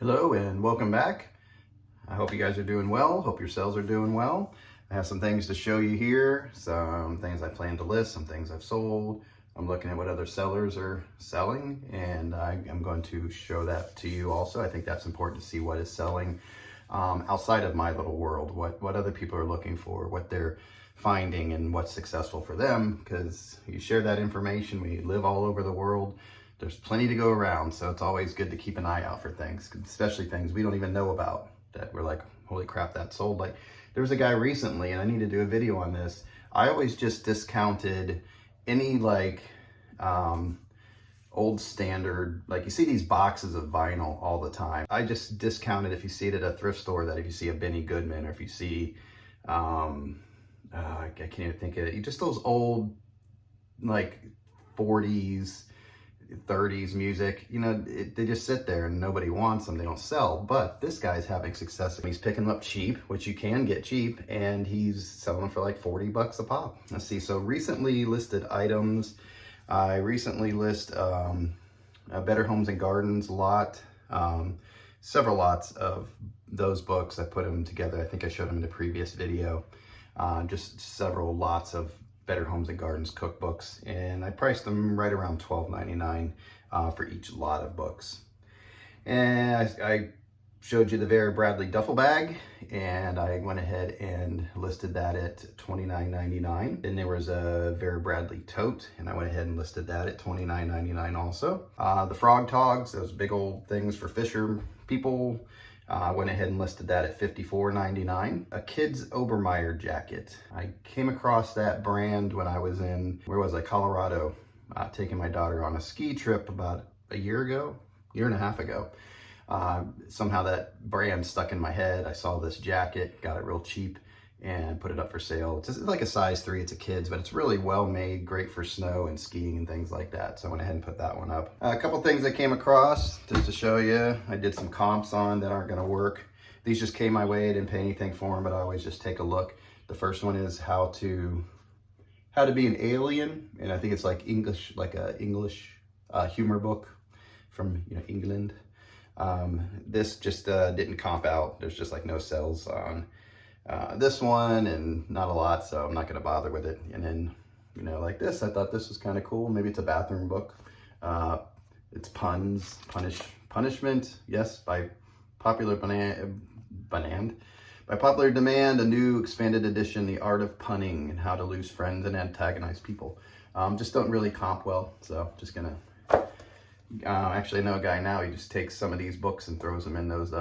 Hello and welcome back. I hope you guys are doing well. Hope your sales are doing well. I have some things to show you here, some things I plan to list, some things I've sold. I'm looking at what other sellers are selling, and I'm going to show that to you also. I think that's important to see what is selling outside of my little world, what other people are looking for, what they're finding, and what's successful for them, because you share that information. We live all over the world. There's plenty to go around, so it's always good to keep an eye out for things, especially things we don't even know about that we're like, holy crap, that sold. Like, there was a guy recently, and I need to do a video on this. I always just discounted any old standard, like you see these boxes of vinyl all the time. I just discounted if you see it at a thrift store, that if you see a Benny Goodman, or if you see, I can't even think of it, just those old like 40s, 30s music, you know, they just sit there and nobody wants them, they don't sell. But this guy's having success. He's picking them up cheap, which you can get cheap, and he's selling them for like 40 bucks a pop. Let's see, so recently listed items. I recently list a Better Homes and Gardens lot, several lots of those books. I put them together. I think I showed them in the previous video. Just several lots of Better Homes and Gardens cookbooks, and I priced them right around $12.99 for each lot of books. And I showed you the Vera Bradley duffel bag, and I went ahead and listed that at $29.99. Then there was a Vera Bradley tote, and I went ahead and listed that at $29.99 also. The Frog Togs, those big old things for fisher people, I went ahead and listed that at $54.99. A kid's Obermeyer jacket. I came across that brand when I was in, Colorado, taking my daughter on a ski trip about a year and a half ago. Somehow that brand stuck in my head. I saw this jacket, got it real cheap, and put it up for sale. It's like a size 3, it's a kid's, but it's really well made, great for snow and skiing and things like that. So I went ahead and put that one up. A couple things I came across just to show you. I did some comps on that aren't gonna work. These just came my way. I didn't pay anything for them, but I always just take a look. The first one is how to be an alien. And I think it's like English, like a English humor book from England. This just didn't comp out. There's just like no sales on this one, and not a lot, so I'm not going to bother with it. And then, like this, I thought this was kind of cool. Maybe it's a bathroom book. It's Punishment, yes, by popular demand, a new expanded edition, The Art of Punning and How to Lose Friends and Antagonize People. Just don't really comp well, so just gonna, actually I know a guy now, he just takes some of these books and throws them in those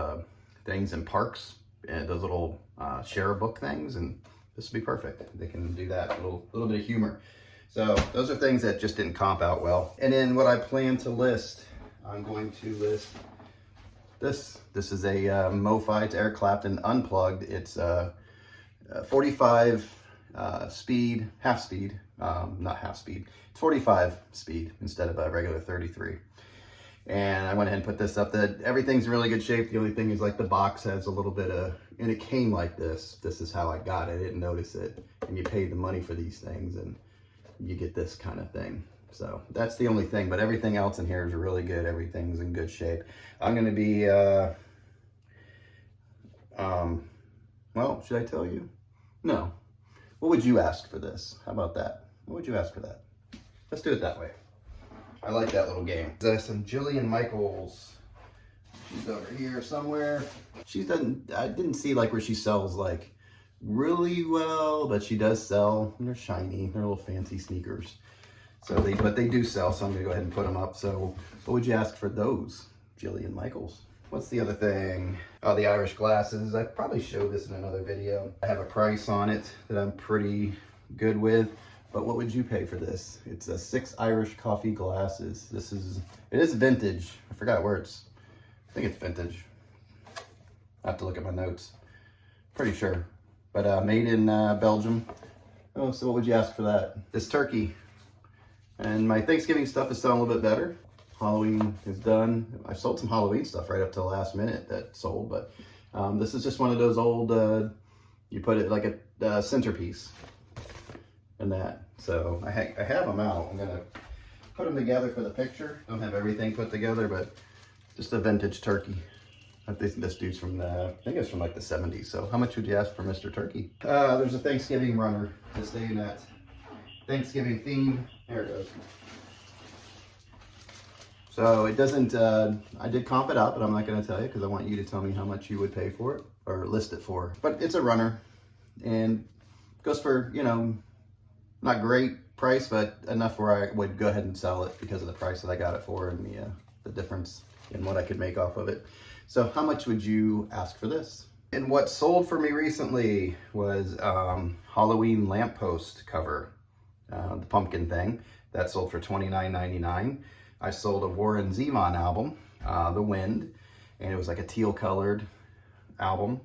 things in parks, and those little share a book things, and this would be perfect. They can do that, a little bit of humor. So those are things that just didn't comp out well. And then what I plan to list, I'm going to list this. This is a MoFi, it's Eric Clapton Unplugged. It's 45 speed, half speed, not half speed. It's 45 speed instead of a regular 33. And I went ahead and put this up. That everything's in really good shape. The only thing is, like, the box has a little bit of, and it came like this. This is how I got it. I didn't notice it. And you pay the money for these things, and you get this kind of thing. So that's the only thing, but everything else in here is really good. Everything's in good shape. I'm going to be, well, should I tell you? No. What would you ask for this? How about that? What would you ask for that? Let's do it that way. I like that little game. There's some Jillian Michaels. She's over here somewhere. I didn't see like where she sells like really well, but she does sell. They're shiny. They're little fancy sneakers. So but they do sell, so I'm gonna go ahead and put them up. So what would you ask for those, Jillian Michaels? What's the other thing? Oh, the Irish glasses. I probably showed this in another video. I have a price on it that I'm pretty good with. But what would you pay for this? It's a 6 Irish coffee glasses. It is vintage. I forgot where I think it's vintage. I have to look at my notes. Pretty sure. But made in Belgium. Oh, so what would you ask for that? This turkey. And my Thanksgiving stuff is selling a little bit better. Halloween is done. I sold some Halloween stuff right up to the last minute that sold, but this is just one of those old, you put it like a centerpiece and that. So I have them out. I'm gonna put them together for the picture. Don't have everything put together, but just a vintage turkey. I think this dude's from I think it's from like the 70s. So how much would you ask for Mr. Turkey? There's a Thanksgiving runner to stay in that Thanksgiving theme. There it goes. So it doesn't, I did comp it out, but I'm not going to tell you because I want you to tell me how much you would pay for it or list it for. But it's a runner and goes for, you know, not great price, but enough where I would go ahead and sell it because of the price that I got it for and the difference in what I could make off of it. So how much would you ask for this? And what sold for me recently was Halloween lamppost cover, the pumpkin thing. That sold for $29.99. I sold a Warren Zevon album, The Wind, and it was like a teal colored album.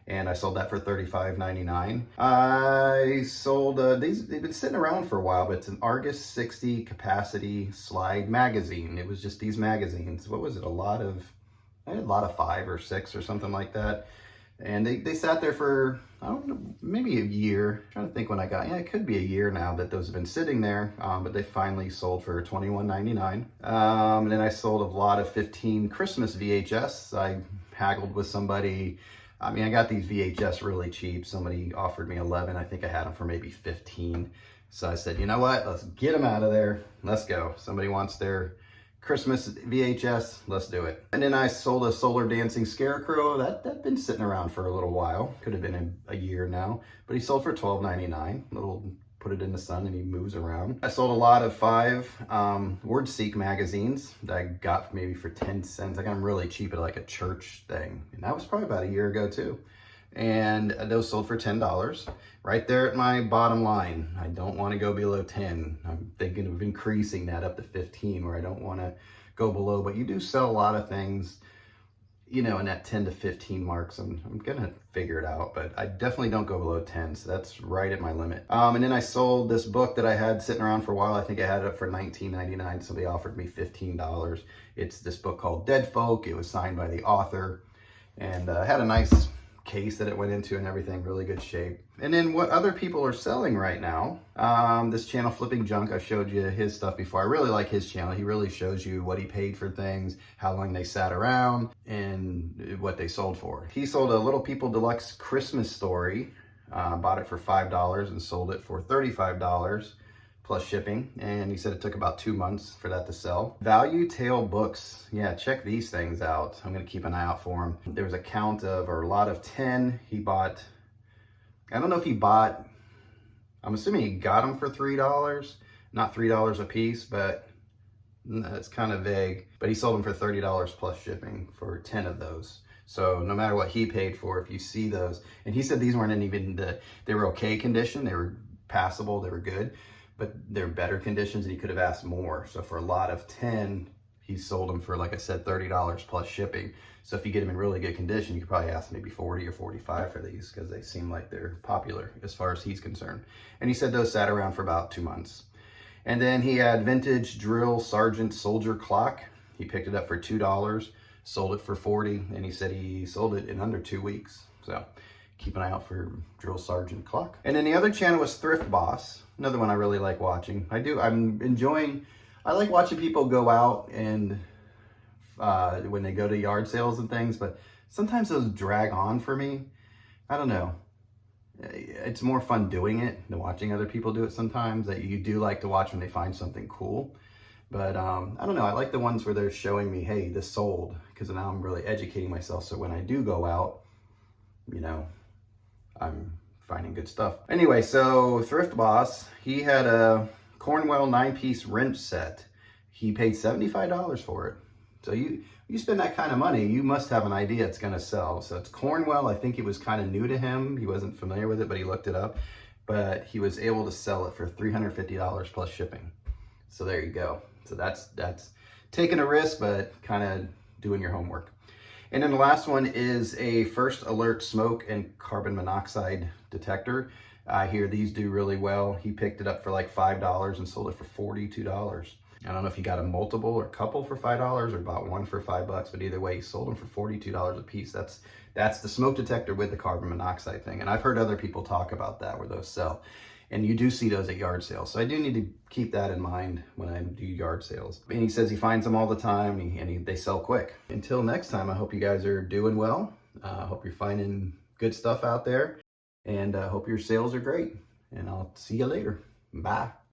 And I sold that for $35.99. I sold these, they've been sitting around for a while, but it's an Argus 60 capacity slide magazine. It was just these magazines. What was it? I had a lot of 5 or 6 or something like that. And they sat there for, I don't know, maybe a year. I'm trying to think when I got, yeah, it could be a year now that those have been sitting there, but they finally sold for $21.99. And then I sold a lot of 15 Christmas VHS. I haggled with somebody. I mean, I got these VHS really cheap. Somebody offered me 11. I think I had them for maybe 15. So I said, you know what? Let's get them out of there. Let's go. Somebody wants their Christmas VHS, let's do it. And then I sold a solar dancing scarecrow. That's been sitting around for a little while. Could have been a year now, but he sold for $12.99. Little, put it in the sun and he moves around. I sold a lot of 5 WordSeek magazines that I got maybe for 10 cents. I got them really cheap at like a church thing. And that was probably about a year ago too. And those sold for $10. Right there at my bottom line. I don't want to go below 10. I'm thinking of increasing that up to 15 where I don't want to go below, but you do sell a lot of things, you know, in that 10 to 15 marks. I'm going to figure it out, but I definitely don't go below 10. So that's right at my limit. And then I sold this book that I had sitting around for a while. I think I had it up for $19.99. Somebody offered me $15. It's this book called Dead Folk. It was signed by the author and had a nice case that it went into and everything, really good shape. And then what other people are selling right now, this channel Flipping Junk, I've showed you his stuff before. I really like his channel. He really shows you what he paid for things, how long they sat around, and what they sold for. He sold a Little People Deluxe Christmas Story, bought it for $5 and sold it for $35 plus shipping, and he said it took about 2 months for that to sell. Value Tale Books, yeah, check these things out. I'm gonna keep an eye out for them. There was a count of, or a lot of 10. He bought, I don't know if he bought, I'm assuming he got them for $3, not $3 a piece, but it's kind of vague. But he sold them for $30 plus shipping for 10 of those. So no matter what he paid for, if you see those, and he said these weren't even they were okay condition, they were passable, they were good, but they're better conditions and he could have asked more. So for a lot of 10, he sold them for, like I said, $30 plus shipping. So if you get them in really good condition, you could probably ask maybe 40 or 45 for these because they seem like they're popular as far as he's concerned. And he said those sat around for about 2 months. And then he had vintage drill sergeant soldier clock. He picked it up for $2, sold it for $40, and he said he sold it in under 2 weeks. So keep an eye out for drill sergeant clock. And then the other channel was Thrift Boss, another one I really like watching. I like watching people go out and when they go to yard sales and things, but sometimes those drag on for me. I don't know. It's more fun doing it than watching other people do it sometimes. That you do like to watch when they find something cool. But I don't know, I like the ones where they're showing me, hey, this sold, because now I'm really educating myself. So when I do go out, you know, I'm finding good stuff. Anyway, so Thrift Boss, he had a Cornwell 9-piece wrench set. He paid $75 for it. So you spend that kind of money, you must have an idea it's gonna sell. So it's Cornwell. I think it was kind of new to him. He wasn't familiar with it, but he looked it up. But he was able to sell it for $350 plus shipping. So there you go. So that's taking a risk, but kind of doing your homework. And then the last one is a First Alert smoke and carbon monoxide detector. I hear these do really well. He picked it up for like $5 and sold it for $42. I don't know if he got a multiple or couple for $5 or bought one for $5, but either way, he sold them for $42 a piece. That's the smoke detector with the carbon monoxide thing. And I've heard other people talk about that where those sell. And you do see those at yard sales. So I do need to keep that in mind when I do yard sales. And he says he finds them all the time and they sell quick. Until next time, I hope you guys are doing well. I hope you're finding good stuff out there, and I hope your sales are great. And I'll see you later. Bye.